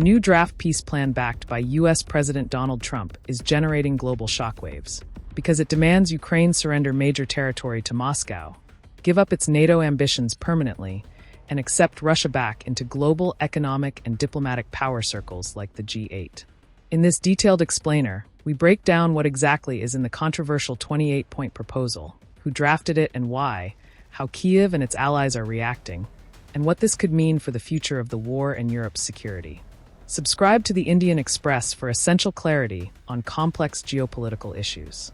new draft peace plan backed by US President Donald Trump is generating global shockwaves because it demands Ukraine surrender major territory to Moscow, give up its NATO ambitions permanently, and accept Russia back into global economic and diplomatic power circles like the G8. In this detailed explainer, we break down what exactly is in the controversial 28-point proposal, who drafted it and why, how Kyiv and its allies are reacting, and what this could mean for the future of the war and Europe's security. Subscribe to the Indian Express for essential clarity on complex geopolitical issues.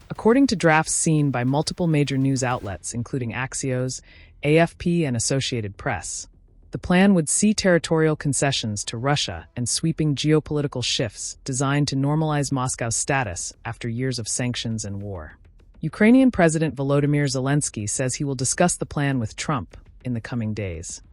According to drafts seen by multiple major news outlets, including Axios, AFP, and Associated Press, the plan would see territorial concessions to Russia and sweeping geopolitical shifts designed to normalize Moscow's status after years of sanctions and war. Ukrainian President Volodymyr Zelenskyy says he will discuss the plan with Trump in the coming days,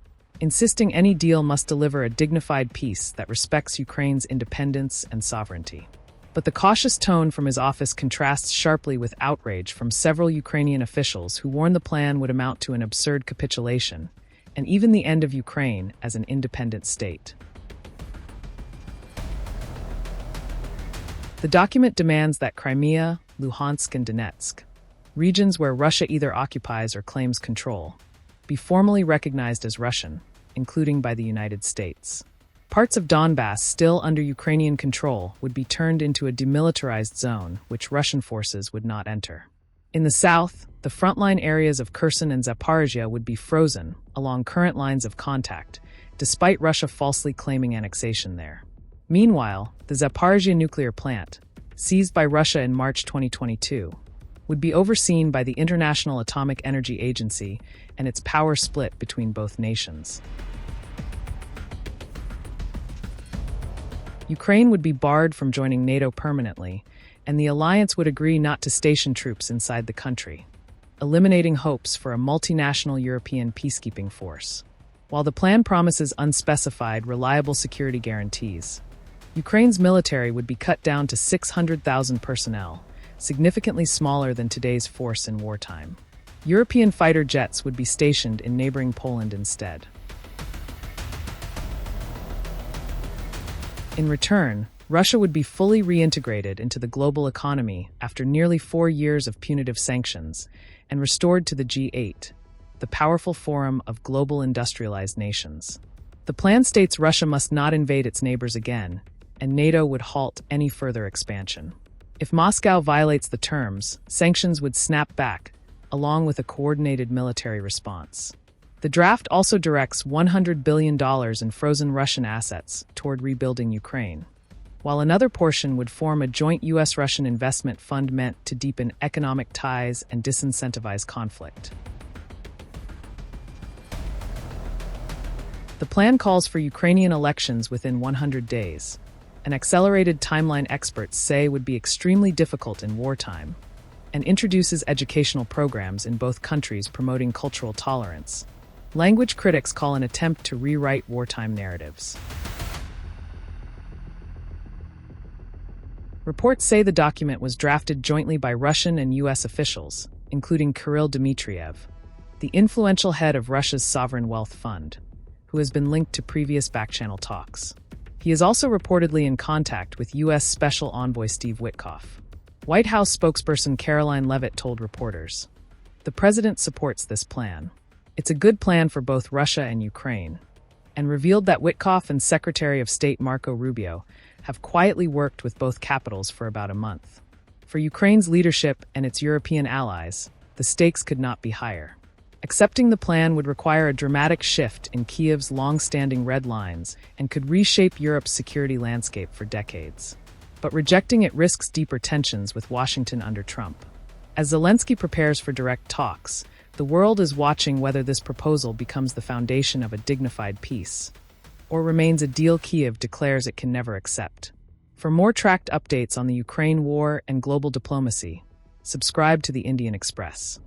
insisting any deal must deliver a dignified peace that respects Ukraine's independence and sovereignty. But the cautious tone from his office contrasts sharply with outrage from several Ukrainian officials who warn the plan would amount to an absurd capitulation, and even the end of Ukraine as an independent state. The document demands that Crimea, Luhansk, and Donetsk, regions where Russia either occupies or claims control, be formally recognized as Russian, including by the United States. Parts of Donbas still under Ukrainian control would be turned into a demilitarized zone which Russian forces would not enter. In the south, the frontline areas of Kherson and Zaporizhia would be frozen along current lines of contact, despite Russia falsely claiming annexation there. Meanwhile, the Zaporizhia nuclear plant, seized by Russia in March 2022, would be overseen by the International Atomic Energy Agency and its power split between both nations. Ukraine would be barred from joining NATO permanently, and the alliance would agree not to station troops inside the country, eliminating hopes for a multinational European peacekeeping force. While the plan promises unspecified, reliable security guarantees, Ukraine's military would be cut down to 600,000 personnel, significantly smaller than today's force in wartime. European fighter jets would be stationed in neighboring Poland instead. In return, Russia would be fully reintegrated into the global economy after nearly 4 years of punitive sanctions and restored to the G8, the powerful forum of global industrialized nations. The plan states Russia must not invade its neighbors again, and NATO would halt any further expansion. If Moscow violates the terms, sanctions would snap back, along with a coordinated military response. The draft also directs $100 billion in frozen Russian assets toward rebuilding Ukraine, while another portion would form a joint US-Russian investment fund meant to deepen economic ties and disincentivize conflict. The plan calls for Ukrainian elections within 100 days, an accelerated timeline experts say would be extremely difficult in wartime, and introduces educational programs in both countries promoting cultural tolerance. Language critics call an attempt to rewrite wartime narratives. Reports say the document was drafted jointly by Russian and US officials, including Kirill Dmitriev, the influential head of Russia's sovereign wealth fund, who has been linked to previous back-channel talks. He is also reportedly in contact with US Special Envoy Steve Witkoff. White House spokesperson Karoline Leavitt told reporters, "The president supports this plan. It's a good plan for both Russia and Ukraine," and revealed that Witkoff and Secretary of State Marco Rubio have quietly worked with both capitals for about a month. For Ukraine's leadership and its European allies, the stakes could not be higher. Accepting the plan would require a dramatic shift in Kyiv's long-standing red lines and could reshape Europe's security landscape for decades. But rejecting it risks deeper tensions with Washington under Trump. As Zelenskyy prepares for direct talks, the world is watching whether this proposal becomes the foundation of a dignified peace, or remains a deal Kyiv declares it can never accept. For more tracked updates on the Ukraine war and global diplomacy, subscribe to the Indian Express.